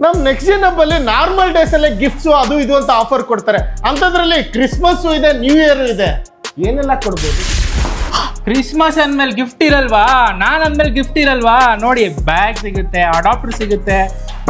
ನಮ್ next Jan hub ಅಲ್ಲಿ normal days ಅಲ್ಲೇ ಗಿಫ್ಟ್ಸ್ ಅದು ಇದು ಅಂತ ಆಫರ್ ಕೊಡ್ತಾರೆ. ಅಂತದ್ರಲ್ಲಿ ಕ್ರಿಸ್ಮಸ್ ಇದೆ, ನ್ಯೂ ಇಯರ್ ಇದೆ, ಏನೆಲ್ಲ ಕೊಡ್ಬೋದು? ಕ್ರಿಸ್ಮಸ್ ಅಂದ್ಮೇಲೆ ಗಿಫ್ಟ್ ಇರಲ್ವಾ? ನಾನ್ ಅಂದ್ಮೇಲೆ ಗಿಫ್ಟ್ ಇರಲ್ವಾ? ನೋಡಿ, ಬ್ಯಾಗ್ ಸಿಗುತ್ತೆ, ಅಡಾಪ್ಟರ್ ಸಿಗುತ್ತೆ,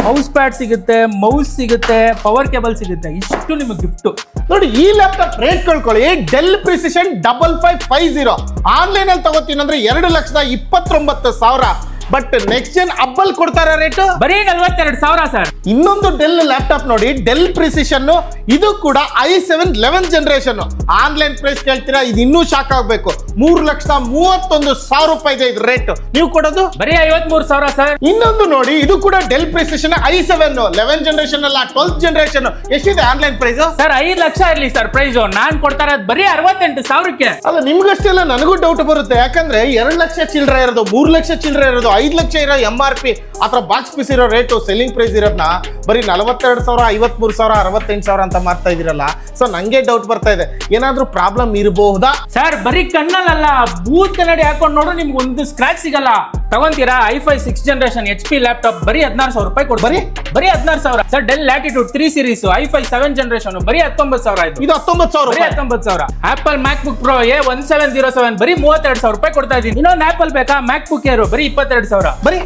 ಮೌಸ್ ಪ್ಯಾಡ್ ಸಿಗುತ್ತೆ, ಮೌಸ್ ಸಿಗುತ್ತೆ, ಪವರ್ ಕೇಬಲ್ ಸಿಗುತ್ತೆ. ಇಷ್ಟು ನಿಮಗೆ ಗಿಫ್ಟ್. ನೋಡಿ, ಈ ಲ್ಯಾಪ್ಟಾಪ್ ರೇಟ್ ಕಳ್ಕೊಳ್ಳಿ. ಡೆಲ್ ಪ್ರಿಸಿಷನ್ 5550 ಆನ್ಲೈನ್ ಅಲ್ಲಿ ತಗೋತೀನಿ ಅಂದ್ರೆ 2,29,000. ಬಟ್ ನೆಕ್ಸ್ಟ್ ಜನ್ ಹಬ್ಬಲ್ ಕೊಡ್ತಾರ ರೇಟ್ ಬರೀ 42,000 ಸರ್. ಇನ್ನೊಂದು ಡೆಲ್ ಲ್ಯಾಪ್ಟಾಪ್ ನೋಡಿ, ಡೆಲ್ ಪ್ರಿಸಿಷನ್, ಇದು ಕೂಡ i7 11th generation. Online price ಕೇಳ್ತೀರಾ, ಇದು ಇನ್ನೂ ಶಾಕ್ ಆಗ್ಬೇಕು. 3,31,000 ರೂಪಾಯಿ ಇದೆ ಇದು ರೇಟ್. ನೀವು ಕೊಡೋದು ಬರೀ 53,000 ಸರ್. ಇನ್ನೊಂದು ನೋಡಿ, ಇದು ಕೂಡ del precision i7 11th generation ಅಲ್ಲ, 12th ಜನರೇಷನ್. ಎಷ್ಟಿದೆ ಆನ್ಲೈನ್ ಪ್ರೈಸ್? ಸರ್ 5 ಲಕ್ಷ ಇರ್ಲಿ ಸರ್ ಪ್ರೈಸ್. ನಾನ್ ಕೊಡ್ತಾ ಇರೋದು ಬರೀ 68,000ಕ್ಕೆ. ಅಲ್ಲ, ನಿಮ್ಗಷ್ಟೆಲ್ಲ ನನಗೂ ಡೌಟ್ ಬರುತ್ತೆ. ಯಾಕಂದ್ರೆ 2 ಲಕ್ಷ ಚಿಲ್ಲರೆ ಇರೋದು, 3 ಲಕ್ಷ ಚಿಲ್ಲರೆ ಇರೋದು, 5 ಲಕ್ಷ ಇರೋ MRP ಅಥವಾ ಬಾಕ್ಸ್ ಪೀಸ್ ಇರೋ ರೇಟು, ಸೆಲ್ಲಿಂಗ್ ಪ್ರೈಸ್ ಇರೋದನ್ನ ಬರೀ 42,000, 53,000, 68,000 ಅಂತ ಮಾಡ್ತಾ ಇದೀರಲ್ಲ. ಸೊ ನಂಗೆ ಡೌಟ್ ಬರ್ತಾ ಇದೆ, ಏನಾದ್ರೂ ಪ್ರಾಬ್ಲಮ್ ಇರಬಹುದಾ? ಸರ್ ಬರೀ ಕಣ್ಣಲ್ಲ, ಬೂತ್ ಕನ್ನಡಿ ಹಾಕೊಂಡು ನೋಡ್ರು ನಿಮ್ಗೆ ಒಂದು ಸ್ಕ್ರಾಚ್ ಸಿಗಲ್ಲ. ತಗೊಂತೀರಾ? i5 6th generation HP laptop ಬರೀ 16,000 ರೂಪಾಯಿ ಕೊಡ್ತೀರಿ. ಬರೀ 16,000 sir. Del latitude 3 series i5 7th generation ಬರೀ 19,000 ಆಯ್ತು. ಇದು 19,000 ಬರೀ 19,000. ಆಪಲ್ ಮ್ಯಾಕ್ಬುಕ್ ಪ್ರೋ A1707 ಬರೀ 32,000 ರೂಪಾಯಿ ಕೊಡ್ತಾ ಇದೀನಿ. ಇನ್ನೊಂದು ಆಪಲ್ ಬೇಕಾ? ಮ್ಯಾಕ್ಬುಕ್ ಏರ್ ಬರೀ 22,000. ಬರೀ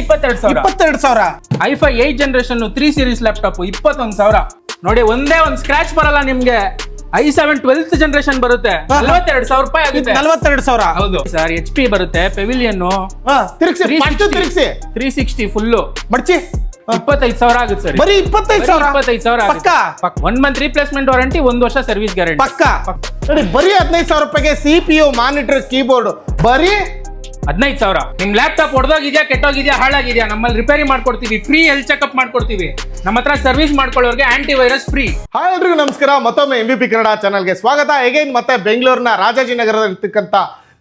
22,000. i5 8th generation 3 series laptop 21,000. ನೋಡಿ, ಒಂದೇ ಒಂದು ಸ್ಕ್ರಾಚ್ ಬರಲ್ಲ ನಿಮ್ಗೆ. i7 12th ಜನರೇಷನ್ ಬರುತ್ತೆ, 42,000 ರೂಪಾಯಿ ಆಗುತ್ತೆ. 42,000 ಹೌದು ಸರ್. HP ಬರುತ್ತೆ, ಪೆವಿಲಿಯನ್ ತಿರುಗಿಸಿ 360 ಫುಲ್ ಮಡ್ಚಿ 25,000 ಆಗುತ್ತೆ ಸರ್. ಬರೀ 25,000 ಪಕ್ಕಾ. 1 ಮಂತ್ ರಿಪ್ಲೇಸ್ಮೆಂಟ್ ವಾರಂಟಿ, 1 ವರ್ಷ ಸರ್ವಿಸ್ ಗ್ಯಾರಂಟಿ ಪಕ್ಕಾ. ನೋಡಿ, ಬರೀ 15,000 ರೂಪಾಯಿಗೆ CPU, ಮಾನಿಟರ್, ಕೀಬೋರ್ಡ್ ಬರೀ 15,000. ನಿಮ್ ಲ್ಯಾಪ್ಟಾಪ್ ಹೊಡೆದೋಗಿದ್ಯಾ, ಕೆಟ್ಟೋಗಿದ್ಯಾ, ಹಾಳಾಗಿದ್ಯಾ, ನಮ್ಮಲ್ಲಿ ರಿಪೇರಿ ಮಾಡ್ಕೊಡ್ತೀವಿ. ಫ್ರೀ ಹೆಲ್ತ್ ಚೆಕ್ಅಪ್ ಮಾಡ್ಕೊಡ್ತೀವಿ. ನಮ್ಮ ಹತ್ರ ಸರ್ವಿಸ್ ಮಾಡ್ಕೊಳ್ಳೋರ್ಗೆ ಆಂಟಿ ವೈರಸ್ ಫ್ರೀ. ಹಾಯ್ ಎಲ್ರಿಗೂ ನಮಸ್ಕಾರ. ಮತ್ತೊಮ್ಮೆ MVP ಕನ್ನಡ ಚಾನಲ್ಗೆ ಸ್ವಾಗತ. ಹೇಗೇನ್ ಮತ್ತೆ ಬೆಂಗಳೂರಿನ ರಾಜಾಜಿನಗರದಲ್ಲಿ ಇರ್ತಕ್ಕಂಥ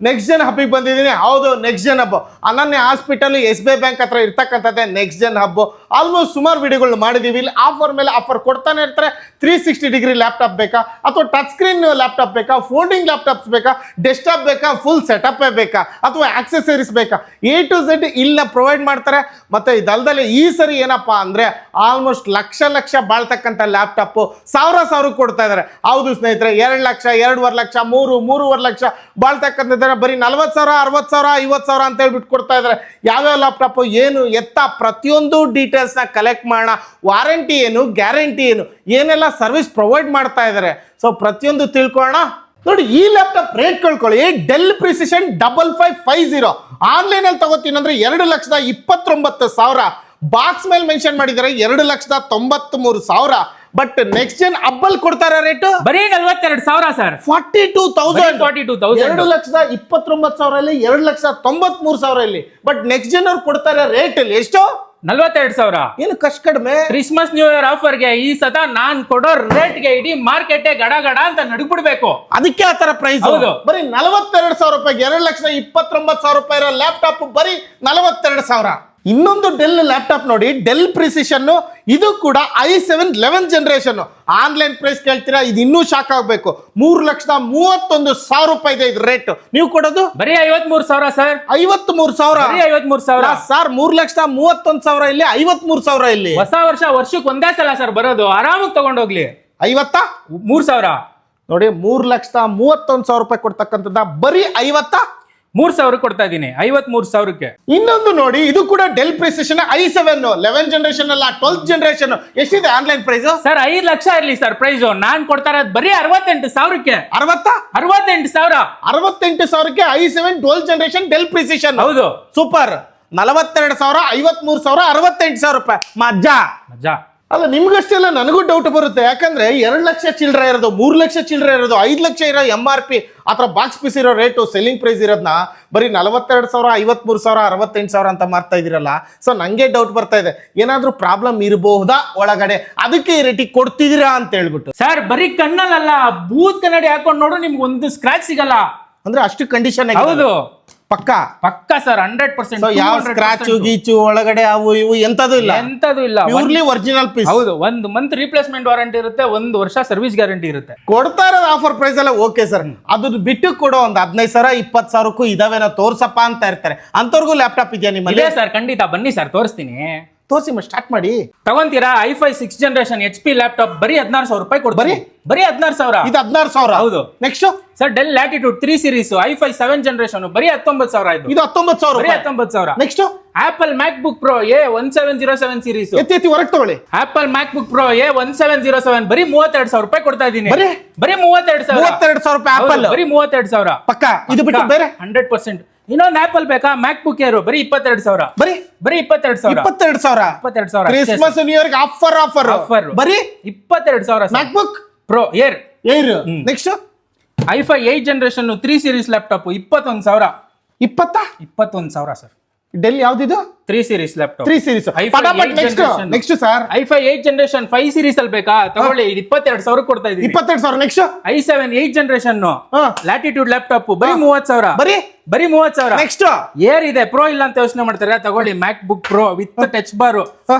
ನೆಕ್ಸ್ಟ್ ಜನ್ ಹಬ್ಬಿಗೆ ಬಂದಿದ್ದೀನಿ. ಹೌದು, ನೆಕ್ಸ್ಟ್ ಜನ್ ಹಬ್ ಅನನ್ಯ ಹಾಸ್ಪಿಟಲ್, SBI ಬ್ಯಾಂಕ್ ಹತ್ರ ಇರ್ತಕ್ಕಂಥದ್ದೇ ನೆಕ್ಸ್ಟ್ ಜನ್ ಹಬ್. ಆಲ್ಮೋಸ್ಟ್ ಸುಮಾರು ವಿಡಿಯೋಗಳು ಮಾಡಿದೀವಿ. ಇಲ್ಲಿ ಆಫರ್ ಮೇಲೆ ಆಫರ್ ಕೊಡ್ತಾನೆ ಇರ್ತಾರೆ. 360 ಡಿಗ್ರಿ ಲ್ಯಾಪ್ಟಾಪ್ ಬೇಕಾ, ಅಥವಾ ಟಚ್ ಸ್ಕ್ರೀನ್ ಲ್ಯಾಪ್ಟಾಪ್ ಬೇಕಾ, ಫೋಲ್ಡಿಂಗ್ ಲ್ಯಾಪ್ಟಾಪ್ಸ್ ಬೇಕಾ, ಡೆಸ್ಕ್ಟಾಪ್ ಬೇಕಾ, ಫುಲ್ ಸೆಟಪ್ ಬೇಕಾ, ಅಥವಾ ಆಕ್ಸೆಸರೀಸ್ ಬೇಕಾ, A to Z ಇಲ್ಲ ಪ್ರೊವೈಡ್ ಮಾಡ್ತಾರೆ. ಮತ್ತೆ ಇದಲ್ದಲೆ ಈ ಸರಿ ಏನಪ್ಪಾ ಅಂದ್ರೆ ಆಲ್ಮೋಸ್ಟ್ ಲಕ್ಷ ಬಾಳ್ತಕ್ಕಂಥ ಲ್ಯಾಪ್ಟಾಪ್ ಸಾವಿರ ಕೊಡ್ತಾ ಇದಾರೆ. ಹೌದು ಸ್ನೇಹಿತರೆ, 2 ಲಕ್ಷ, 2.5 ಲಕ್ಷ, 3.5 ಲಕ್ಷ ಬಾಳ್ತಕ್ಕಂಥ ಬರೀ 40,000, 60,000, 50,000 ಅಂತ ಹೇಳ್ಬಿಟ್ಟು ಕೊಡ್ತಾ ಇದಾರೆ. ಯಾವ್ಯಾವ ಲ್ಯಾಪ್ಟಾಪ್ ಏನು ಎತ್ತ ಪ್ರತಿಯೊಂದು ಡೀಟೇಲ್ಸ್ ನ ಕಲೆಕ್ಟ್ ಮಾಡೋಣ. ವಾರಂಟಿ ಏನು, ಗ್ಯಾರಂಟಿ ಏನು, ಏನೆಲ್ಲ ಸರ್ವಿಸ್ ಪ್ರೊವೈಡ್ ಮಾಡ್ತಾ ಇದಾರೆ, ಸೊ ಪ್ರತಿಯೊಂದು ತಿಳ್ಕೊಳ್ಳೋಣ. ನೋಡಿ, ಈ ಲ್ಯಾಪ್ಟಾಪ್ ರೇಟ್ ಕಳ್ಕೊಳ್ಳಿ. ಡೆಲ್ ಪ್ರಿಸಿಷನ್ 5550 ಆನ್ಲೈನ್ ಅಲ್ಲಿ ತಗೋತೀನಿ ಅಂದ್ರೆ 2,29,000. ಬಾಕ್ಸ್ ಮೇಲೆ ಮೆನ್ಷನ್ ಮಾಡಿದ್ದಾರೆ 2,93,000. ಬಟ್ ನೆಕ್ಸ್ಟ್ ಜನ್ ಹಬ್ಬಲ್ ಕೊಡ್ತಾರ ರೇಟ್ ಬರೀ 42,000 ಸರ್. 42,000. 2,29,000 2,93,000 ಇಲ್ಲಿ. ಬಟ್ ನೆಕ್ಸ್ಟ್ ಜನ್ ಅವ್ರು ಕೊಡ್ತಾರೆ ರೇಟ್ ಅಲ್ಲಿ ಎಷ್ಟು? 42,000. ಏನು ಕಷ್ಟ ಕಡಿಮೆ. ಕ್ರಿಸ್ಮಸ್ ನ್ಯೂ ಇಯರ್ ಆಫರ್ಗೆ ಈ ಸತ ನಾನ್ ಕೊಡೋ ರೇಟ್ಗೆ ಇಡೀ ಮಾರ್ಕೆಟ್ ಗಡ ಅಂತ ನಡುಗ್ಬಿಡ್ಬೇಕು. ಅದಕ್ಕೆ ಆ ತರ ಪ್ರೈಸ್. ಹೌದು, ಬರೀ 42,000 ರೂಪಾಯಿಗೆ 2,29,000 ರೂಪಾಯಿ ಇರೋ ಲ್ಯಾಪ್ಟಾಪ್ ಬರೀ 42,000. ಇನ್ನೊಂದು ಡೆಲ್ ಲ್ಯಾಪ್ಟಾಪ್ ನೋಡಿ, ಡೆಲ್ ಪ್ರಿಸಿಷನ್, ಇದು ಕೂಡ i7 11th generation. Online price ಕೇಳ್ತೀರಾ, ಇದು ಇನ್ನೂ ಶಾಕ್ ಆಗ್ಬೇಕು. 3,31,000 ರೂಪಾಯಿ ಇದೆ ಇದು ರೇಟ್. ನೀವು ಕೊಡೋದು ಬರೀ 53,000 ಸರ್. 53,000. 53,000 ಸರ್. 3,31,000 ಇಲ್ಲಿ, 53,000 ಇಲ್ಲಿ. ವರ್ಷಕ್ಕೆ ಒಂದೇ ಸಲ ಸರ್ ಬರೋದು. ಆರಾಮಾಗಿ ತಗೊಂಡೋಗ್ಲಿ. 53,000 ನೋಡಿ. 3,31,000 ರೂಪಾಯಿ ಕೊಡ್ತಕ್ಕಂಥದ್ದ ಬರೀ 53,000 ಕೊಡ್ತಾ ಇದೀನಿ. 53,000ಕ್ಕೆ. ಇನ್ನೊಂದು ನೋಡಿ, ಇದು ಕೂಡ del precision i7 11th generation ಅಲ್ಲ, 12th ಜನರೇಷನ್. ಎಷ್ಟಿದೆ ಆನ್ಲೈನ್ ಪ್ರೈಸ್? ಸರ್ 5 ಲಕ್ಷ ಇರ್ಲಿ ಸರ್ ಪ್ರೈಸ್. ನಾನ್ ಕೊಡ್ತಾ ಇರೋದು ಬರೀ 68,000ಕ್ಕೆ. 68,000. 68,000ಕ್ಕೆ i7 12th generation del precision. ಹೌದು, ಸೂಪರ್. 42,000, 53,000, 68,000 ರೂಪಾಯಿ. ಮಜಾ. ಅಲ್ಲ, ನಿಮ್ಗಷ್ಟೆಲ್ಲ ನನಗೂ ಡೌಟ್ ಬರುತ್ತೆ. ಯಾಕಂದ್ರೆ 2 ಲಕ್ಷ ಚಿಲ್ಲರೆ ಇರೋದು, 3 ಲಕ್ಷ ಚಿಲ್ಲರೆ ಇರೋದು, 5 ಲಕ್ಷ ಇರೋ MRP ಅಥವಾ ಬಾಕ್ಸ್ ಪೀಸ್ ಇರೋ ರೇಟು, ಸೆಲ್ಲಿಂಗ್ ಪ್ರೈಸ್ ಇರೋದನ್ನ ಬರೀ 42,000, 53,000, 68,000 ಅಂತ ಮಾಡ್ತಾ ಇದೀರಲ್ಲ. ಸೊ ನಂಗೆ ಡೌಟ್ ಬರ್ತಾ ಇದೆ, ಏನಾದ್ರೂ ಪ್ರಾಬ್ಲಮ್ ಇರಬಹುದಾ ಒಳಗಡೆ, ಅದಕ್ಕೆ ಈ ರೇಟಿಗೆ ಕೊಡ್ತಿದ್ದೀರಾ ಅಂತ ಹೇಳ್ಬಿಟ್ಟು. ಸರ್ ಬರೀ ಕಣ್ಣಲ್ಲ, ಬೂತ್ ಕನ್ನಡಿ ಹಾಕೊಂಡು ನೋಡ್ರು ನಿಮ್ಗೆ ಒಂದು ಸ್ಕ್ರಾಚ್ ಸಿಗಲ್ಲ. ಅಂದ್ರೆ ಅಷ್ಟು ಕಂಡೀಷನ್. ಹೌದು, ಪಕ್ಕಾ ಸರ್. 100%. ಯಾವ ಸ್ಕ್ರಾಚ್ ಗೀಚು ಒಳಗಡೆ ಅವು ಇವು ಎಂತದೂ ಇಲ್ಲ. Purely original piece. ಹೌದು, 1 ಮಂತ್ ರಿಪ್ಲೇಸ್ಮೆಂಟ್ ವಾರಂಟಿ ಇರುತ್ತೆ, 1 ವರ್ಷ ಸರ್ವಿಸ್ ಗ್ಯಾರಂಟಿ ಇರುತ್ತೆ. ಕೊಡ್ತಾ ಇರೋದು ಆಫರ್ ಪ್ರೈಸ್ ಎಲ್ಲ ಓಕೆ ಸರ್. ಅದು ಬಿಟ್ಟು ಕೊಡೋ ಒಂದು 15,000, 20,000ಕ್ಕೂ ಇದಾವೆ, ನಾವು ತೋರ್ಸಪ್ಪ ಅಂತ ಇರ್ತಾರೆ. ಅಂತವ್ರಿಗೂ ಲ್ಯಾಪ್ಟಾಪ್ ಇದೆಯಾ ನಿಮ್ಮಲ್ಲಿ? ಇದೆ ಸರ್, ಖಂಡಿತ ಬನ್ನಿ ಸರ್, ತೋರಿಸ್ತೀನಿ. ತೋರಿಸಿ ಸ್ಟಾರ್ಟ್ ಮಾಡಿ. ತಗೊಂತೀರಾ i5 6 ಜನರೇಷನ್ HP ಲ್ಯಾಪ್ಟಾಪ್ ಬರೀ 16,000 ರೂಪಾಯಿ ಕೊಡ್ತೀವಿ. ಬರೀ 16,000. ಇದು 16,000. ಹೌದು. Next sir del latitude 3 series i5 7 generation ಬರೀ 19,000 ಇದು. ಇದು 19,000 ಬರೀ 19,000. Next apple MacBook pro A1707 series ಎತ್ತಿ ಹೊರಗೆ ತಗೊಳ್ಳಿ. ಆಪಲ್ ಮ್ಯಾಕ್ಬುಕ್ ಪ್ರೋ A1707 ಬರೀ 32,000 ರೂಪಾಯಿ ಕೊಡ್ತಾ ಇದ್ದೀನಿ. ಬರೀ 32,000. 32,000 ರೂಪಾಯಿ ಆಪಲ್. ಬರೀ 32,000 ಪಕ್ಕ. ಇದು ಬಿಟ್ಟು ಬೇರೆ 100%. ಇನ್ನೊಂದು ಆಪಲ್ ಬೇಕಾ ಮ್ಯಾಕ್ಬುಕ್ ಏರ್ ಬರೀ 22,000. ಬರೀ 22,000. 22,000 ಕ್ರಿಸ್ಮಸ್ ನ್ಯೂ ಇಯರ್ ಆಫರ್ ಬರೀ 22,000 MacBook Pro Air. Next i5 8 generation 3 series laptop 21,000. 21,000 sir. Dell ಯಾವ್ದಿದು? 3 series laptop. 3 series. Next sir i5 8 generation 5 series ಅಲ್ಲಿ ಬೇಕಾ ತಗೊಳ್ಳಿ. ಇದು 22,000 ಕೊಡ್ತಾ ಇದೀನಿ. 22,000. Next i7 8 generation latitude laptop ಬರೀ 30,000. ಬರೀ 30,000. ನೆಕ್ಸ್ಟ್ ಏರ್ ಇದೆ ಪ್ರೋ ಇಲ್ಲ ಅಂತ ಯೋಚನೆ ಮಾಡ್ತಾರೆ ತಗೊಳ್ಳಿ. MacBook Pro with touch bar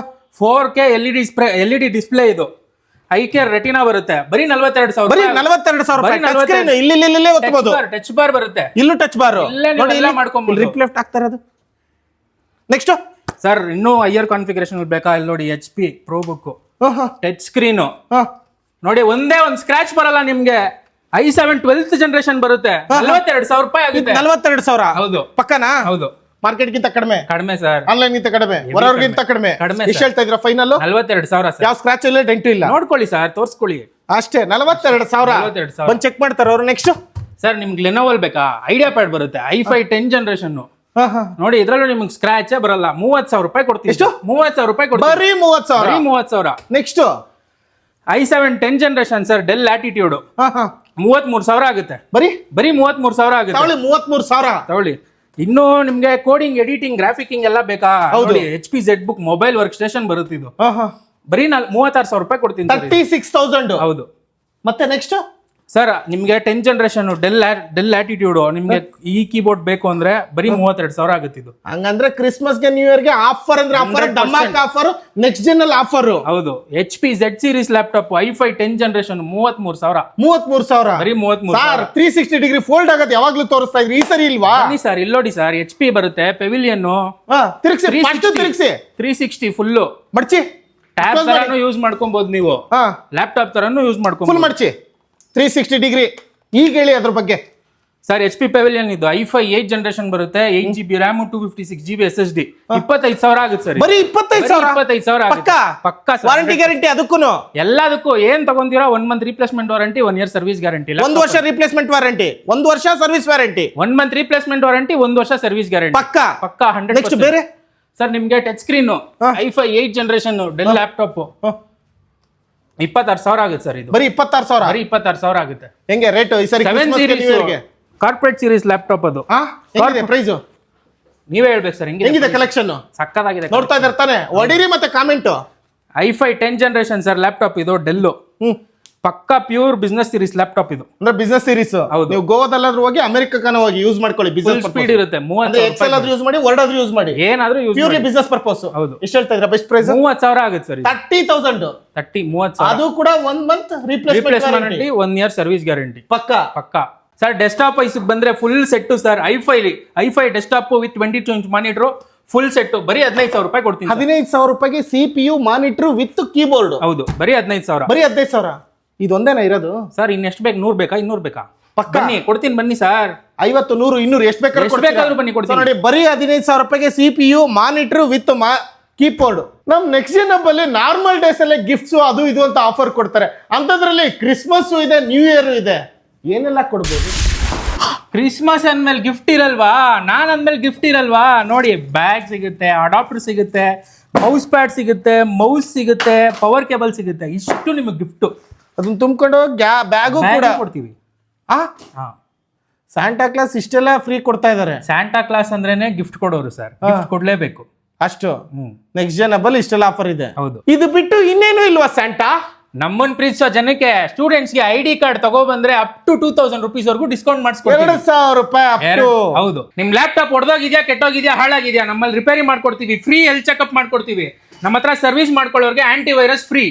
4K LED display ಇದು. ಐಕೇರ್ ರೆಟಿನಾ ಬರುತ್ತೆ ಬರೀ 42,000. ಬರೀ 42,000 ಇಲ್ಲಿ ಒತ್ತಬಹುದು. ಟಚ್ ಬಾರ್ ಬರುತ್ತೆ. ಇಲ್ಲೂ ಟಚ್ ಬಾರ್ ನೋಡಿ ಎಲ್ಲ ಮಾಡ್ಕೊಂಬೋದು. ರಿಫ್ಲೆಕ್ಟ್ ಆಗ್ತಾ ಇರೋದು. ನೆಕ್ಸ್ಟ್ ಸರ್ ಇನ್ನೂ ಹೈಯರ್ ಕಾನ್ಫಿಗರೇಷನ್ ಬೇಕಾ? ಇಲ್ಲಿ ನೋಡಿ HP pro book touch screen ನೋಡಿ. ಒಂದೇ ಒಂದು ಸ್ಕ್ರಾಚ್ ಬರಲ್ಲ ನಿಮ್ಗೆ. i7 12th ಜನರೇಷನ್ ಬರುತ್ತೆ 42,000 ರೂಪಾಯಿ ಆಗುತ್ತೆ. 42,000. ಹೌದು. ಪಕ್ಕನಾ? ಹೌದು. ಮಾರ್ಕೆಟ್ ಗಿಂತ ಕಡಿಮೆ ಸರ್. ಆನ್ಲೈನ್ ಗಿಂತ ಕಡಿಮೆ, ಹೊರಗಿಂತ ಕಡಿಮೆ. ಎಷ್ಟು ಹೇಳ್ತಾ ಇದ್ರ ಫೈನಲ್? 42,000 ಸರ್. ಯಾವ ಸ್ಕ್ರಾಚ್ ಇಲ್ಲ, ಡೆಂಟ್ ಇಲ್ಲ. ನೋಡ್ಕೊಳ್ಳಿ ಸರ್, ತೋರಿಸ್ಕೊಳ್ಳಿ ಅಷ್ಟೇ. 42,000 ಬಂದು ಚೆಕ್ ಮಾಡ್ತಾರೆ ಅವರು. ನೆಕ್ಸ್ಟ್ ಸರ್ ನಿಮ್ಗೆ ಲೆನೋವಲ್ ಬೇಕಾ? ಐಡಿಯಾ ಪ್ಯಾಡ್ ಬರುತ್ತೆ i5 10 ಜನರೇಷನ್ ನೋಡಿ. ಇದ್ರಲ್ಲೂ ನಿಮ್ಗೆ ಸ್ಕ್ರಾಚ್ ಬರಲ್ಲ. 30,000 ರೂಪಾಯಿ ಕೊಡ್ತೀವಿ. ಎಷ್ಟು? 30,000 ರೂಪಾಯಿ ಕೊಡ್ತೀವಿ. ಬರೀ 30,000. 30,000. Next i7 10 generation sir del latitude 33,000 ಆಗುತ್ತೆ. ಬರೀ 33,000 ಆಗುತ್ತೆ. 33,000 ತಗೊಳ್ಳಿ. ಇನ್ನು ನಿಮ್ಗೆ ಕೋಡಿಂಗ್, ಎಡಿಟಿಂಗ್, ಗ್ರಾಫಿಕಿಂಗ್ ಎಲ್ಲ ಬೇಕಾ? ನೋಡಿ HP ZBook mobile work station ಬರುತ್ತೆ ಇದು. ಬರೀ 36,000 ರೂಪಾಯಿ ಕೊಡ್ತೀನಿ. 36,000. ಹೌದು. ಮತ್ತೆ ನೆಕ್ಸ್ಟ್ ಸರ್ ನಿಮ್ಗೆ 10 ಜನರೇಷನ್ ಡೆಲ್ ಲ್ಯಾಟಿಟ್ಯೂಡ್ ನಿಮ್ಗೆ ಈ ಕೀಬೋರ್ಡ್ ಬೇಕು ಅಂದ್ರೆ ಬರೀ 32,000 ಆಗುತ್ತೆ ಇದು. ಹಂಗಂದ್ರೆ ಕ್ರಿಸ್ಮಸ್ಗೆ ನ್ಯೂ ಇಯರ್ಗೆ ಆಫರ್ ಅಂದ್ರೆ offer, Damac offer, next Jan ಅಲ್ಲಿ ಆಫರ್. ಹೌದು. HP Z series laptop i5 10 generation 33,000. 33,000. ಬರೀ 33,000. 360 ಡಿಗ್ರಿ ಫೋಲ್ಡ್ ಆಗುತ್ತೆ. ಯಾವಾಗ್ಲೂ ತೋರಿಸ್ತಾ ಇದ್ರಿ, ಈ ಸರಿ ಇಲ್ವಾ? ಬನ್ನಿ ಸರ್, ಇಲ್ಲಿ ನೋಡಿ ಸರ್, HP ಬರುತ್ತೆ ಪೆವಿಲಿಯನ್. ತಿರುಗಿಸಿ 360 ಫುಲ್ಲು ಮಡ್ಚಿ. ಟ್ಯಾಬ್ ತರನು ಯೂಸ್ ಮಾಡ್ಕೊಬಹುದು ನೀವು. ಲ್ಯಾಪ್ಟಾಪ್ ತರನು ಯೂಸ್ ಮಾಡ್ಕೊಬಹುದು. ಫುಲ್ ಮಡ್ಚಿ 360 ಡಿಗ್ರಿ. ಈಗ ಹೇಳಿ ಅದ್ರ ಬಗ್ಗೆ ಸರ್. HP ಪೆವಿಲಿಯನ್ ಇದು i5 8 ಜನರೇಷನ್ ಬರುತ್ತೆ. 8GB RAM 256GB SSD 25,000 ಆಗುತ್ತೆ ಸರ್. ಬರೀ 25,000 ಪಕ್ಕಾ ಸರ್. ವಾರಂಟಿ ಗ್ಯಾರಂಟಿ ಅದಕ್ಕೂನು ಎಲ್ಲದಕ್ಕೂ ಏನ್ ತಗೊಂತೀರಾ? 1 month replacement warranty, 1 year service guarantee. 1 ವರ್ಷ ರಿಪ್ಲೇಸ್ಮೆಂಟ್ ವಾರಂಟಿ, 1 ವರ್ಷ service warranty. 1 month replacement warranty, 1 ವರ್ಷ ಸರ್ವಿಸ್ ಗ್ಯಾರಂಟಿ. ಪಕ್ಕಾ 100%. ನೆಕ್ಸ್ಟ್ ಬೇರೆ ಸರ್ ನಿಮ್ಗೆ touch screen i5 8 generation del laptop 26,000 ಆಗುತ್ತೆ ಸರ್. ಇದು ಬರೀ 26,000. ಬರೀ 26,000 ಆಗುತ್ತೆ. ಹೆಂಗೆ ರೇಟ್ ಈ ಸರಿ? 7 ಸೀರೀಸ್ ಕಾರ್ಪೊರೇಟ್ ಸೀರೀಸ್ ಲ್ಯಾಪ್ಟಾಪ್ ಅದು. ಹೆಂಗಿದೆ ಪ್ರೈಸ್? ನೀವೇ ಹೇಳ್ಬೇಕು ಸರ್. ಹೆಂಗಿದೆ ಕಲೆಕ್ಷನ್? ಸಕ್ಕತ್ತಾಗಿದೆ. ನೋಡ್ತಾ ಇದ್ದಾರೆ ತಾನೆ? ಹೊಡಿರಿ ಮತ್ತೆ comment. i5 10 generation sir laptop ಇದು ಡೆಲ್ಲು. ಪಕ್ಕಾ ಪ್ಯೂರ್ ಬಿಸ್ನೆಸ್ ಸೀರೀಸ್ ಲ್ಯಾಪ್ಟಾಪ್ ಇದು. ಅಂದ್ರೆ ಬಿಸ್ನೆಸ್ ಸೀರೀಸ್. ನೀವು ಗೋವಾದಲ್ಲಾದ್ರೂ ಹೋಗಿ, ಅಮೆರಿಕಕ್ಕನ ಹೋಗಿ ಯೂಸ್ ಮಾಡ್ಕೊಳ್ಳಿ. ಬಿಸ್ನೆಸ್ ಸ್ಪೀಡ್ ಇರುತ್ತೆ. 30,000 ಎಕ್ಸೆಲ್ ಆದ್ರೂ ಯೂಸ್ ಮಾಡಿ, ವರ್ಡ್ ಆದ್ರೂ ಯೂಸ್ ಮಾಡಿ, ಏನಾದ್ರೂ ಯೂಸ್ ಪ್ಯೂರ್ಲಿ ಬಿಸ್ನೆಸ್ ಪರ್ಪಸ್. ಹೌದು. ಎಷ್ಟು ಹೇಳ್ತಾ ಇದ್ರ ಬೆಸ್ಟ್ ಪ್ರೈಸ್? 30,000 ಆಗುತ್ತೆ ಸರ್. 30,000. 30,000. ಅದು ಕೂಡ 1 month replacement warranty, 1 year service guarantee. ಪಕ್ಕಾ ಸರ್. ಡೆಸ್ಕ್ಟಾಪ್ ವೈಸ್ಗೆ ಬಂದ್ರೆ full set sir. i5 desktop with 22 inch monitor full set ಬರೀ 15,000 ರೂಪಾಯಿ ಕೊಡ್ತೀನಿ. 15,000 ರೂಪಾಯಿಗೆ CPU ಮಾನಿಟರ್ ವಿತ್ ಕೀಬೋರ್ಡ್. ಹೌದು. ಬರೀ 15,000. ಬರೀ 15,000. ಇದೊಂದೇನಾ ಇರೋದು ಸರ್? ಇನ್ನೆಷ್ಟು ಬೇಕು? 100 ಬೇಕಾ? 200 ಬೇಕಾ? ಬನ್ನಿ ಕೊಡ್ತೀನಿ. ಬನ್ನಿ ಸರ್. 50, 100, 200 ಎಷ್ಟು ಬೇಕಾದ್ರೂ ಬನ್ನಿ ಕೊಡ್ತೀನಿ. ನೋಡಿ ಬರೀ 15,000 ರೂಪಾಯಿಗೆ CPU ಮಾನಿಟರ್ ವಿತ್ ಕೀಬೋರ್ಡ್. ನಮ್ ನೆಕ್ಸ್ಟ್ ಜನ್ ಹಬ್ ಅಲ್ಲಿ ನಾರ್ಮಲ್ ಡೇಸ್ ಅಲ್ಲೇ ಗಿಫ್ಟ್ಸ್ ಅದು ಇದು ಅಂತ ಆಫರ್ ಕೊಡ್ತಾರೆ. ಅಂತದ್ರಲ್ಲಿ ಕ್ರಿಸ್ಮಸ್ ಇದೆ, ನ್ಯೂ ಇಯರ್ ಇದೆ, ಏನೆಲ್ಲ ಕೊಡ್ಬೋದು? ಕ್ರಿಸ್ಮಸ್ ಅಂದ್ಮೇಲೆ ಗಿಫ್ಟ್ ಇರಲ್ವಾ? ನಾನ್ ಅಂದ್ಮೇಲೆ ಗಿಫ್ಟ್ ಇರಲ್ವಾ? ನೋಡಿ ಬ್ಯಾಗ್ ಸಿಗುತ್ತೆ, ಅಡಾಪ್ಟರ್ ಸಿಗುತ್ತೆ, ಮೌಸ್ ಪ್ಯಾಡ್ ಸಿಗುತ್ತೆ, ಮೌಸ್ ಸಿಗುತ್ತೆ, ಪವರ್ ಕೇಬಲ್ ಸಿಗುತ್ತೆ. ಇಷ್ಟು ನಿಮಗೆ ಗಿಫ್ಟ್. ಅದನ್ನ ತುಂಬಿಕೊಂಡು ಬ್ಯಾಗು ಕೂಡ ಕೊಡ್ತೀವಿ. ಸ್ಯಾಂಟಾ ಕ್ಲಾಸ್ ಇಷ್ಟೆಲ್ಲ ಫ್ರೀ ಕೊಡ್ತಾ ಇದಾರೆ. ಸ್ಯಾಂಟಾ ಕ್ಲಾಸ್ ಅಂದ್ರೇನೆ ಗಿಫ್ಟ್ ಕೊಡೋರು ಸರ್. ಗಿಫ್ಟ್ ಕೊಡ್ಲೇಬೇಕು ಅಷ್ಟು. ನೆಕ್ಸ್ಟ್ ಜನ್ ಹಬ್ ಅಲ್ಲಿ ಇಷ್ಟೆಲ್ಲ ಆಫರ್ ಇದೆ. ಹೌದು. ಇದು ಬಿಟ್ಟು ಇನ್ನೇನು ಇಲ್ವಾ ಸ್ಯಾಂಟಾ? ನಮ್ಮನ್ ಪ್ರೀತಿಸೋ ಜನಕ್ಕೆ, ಸ್ಟೂಡೆಂಟ್ಸ್ಗೆ ID ಕಾರ್ಡ್ ತಗೋ ಬಂದ್ರೆ ಅಪ್ ಟು 2,000 rupees ವರೆಗೂ ಡಿಸ್ಕೌಂಟ್ ಮಾಡಿಸ್ಕೊಡ್ತೀವಿ. 2,000 ರೂಪಾಯಿ. ಹೌದು. ನಿಮ್ ಲ್ಯಾಪ್ಟಾಪ್ ಹೊಡೆದೋಗಿದ್ಯಾ, ಕೆಟ್ಟೋಗಿದ್ಯಾ, ಹಾಳಾಗಿದ್ಯಾ, ನಮ್ಮಲ್ಲಿ ರಿಪೇರಿ ಮಾಡ್ಕೊಡ್ತೀವಿ. ಫ್ರೀ ಹೆಲ್ತ್ ಚೆಕ್ಅಪ್ ಮಾಡ್ಕೊಡ್ತೀವಿ. ನಮ್ಮ ಹತ್ರ ಸರ್ವಿಸ್ ಮಾಡ್ಕೊಳ್ಳೋರ್ಗೆ ಆಂಟಿ ವೈರಸ್ ಫ್ರೀ.